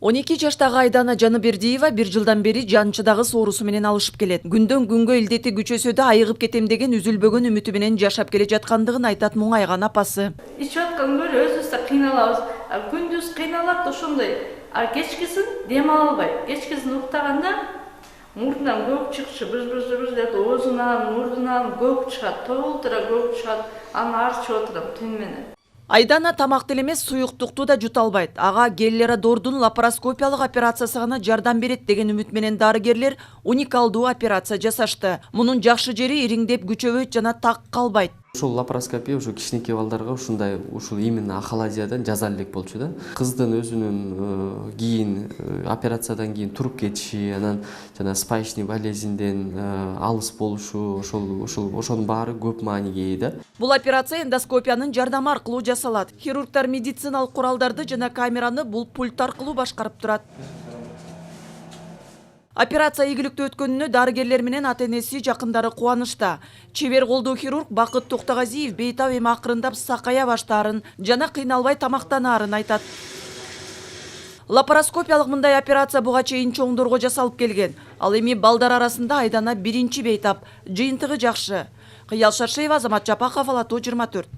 12 жаштагы Айдана Жаныбердиева 1 жылдан бери жанчыдагы соорусу менен алышып келет. Күндөн күнгө илдети күчөсө да айыгып кетем деген үзүлбөгөн үмүтү менен жашап келе жаткандыгын айтат муңайган апасы. Ичип аткан көрө өзүбүз да кыйналабыз. Күндүз кыйналат ошондой. Кечкисин дем ала албайт. Кечкисин уктаганда мурдунан көк чыкчы быж деп оозунан, мурдунан көк чыгат, толтура көк чыгат. Аны арчып отурам түн менен. Айдана тамактı эле суюктукту да жута албайт. Ага Геллерадордун лапароскопиялык операциясы гана жардам берет деген үмүт менен дарыгерлер уникалдуу операция жасашты. Мунун жакшы жери ириңдеп күчөбөйт жана так калбайт. Ушул лапароскопия ушу кичинекей балдарга ушундай именно ахалазиядан жаза элек болчу да. Кыздын өзүнүн кийин операциядан кийин туруп кетиши, анан жана спаечный болезньден алыс болушу, ошонун баары көп мааниге ээ да. Бул операция эндоскопиянын жардамы аркылуу жасалат. Хирургдар медициналык куралдарды жана камераны бул пульт аркылуу башкарып турат. Операция ийгиликтүү өткөнүнө дарыгерлер менен ата-энеси жакындары кубанычта. Чебер колдуу хирург Бакыт Токтогазиев бейтап эми акырындап сакая баштаарын жана кыйналбай тамактанаарын айтат. Лапароскопиялык мындай операция буга чейин чоңдорго жасалып келген. Ал эми балдар арасында Айдана биринчи бейтап. Жыйынтыгы жакшы. Кыял Шаршеева, Азамат Жапаков, Ала Тоо 24.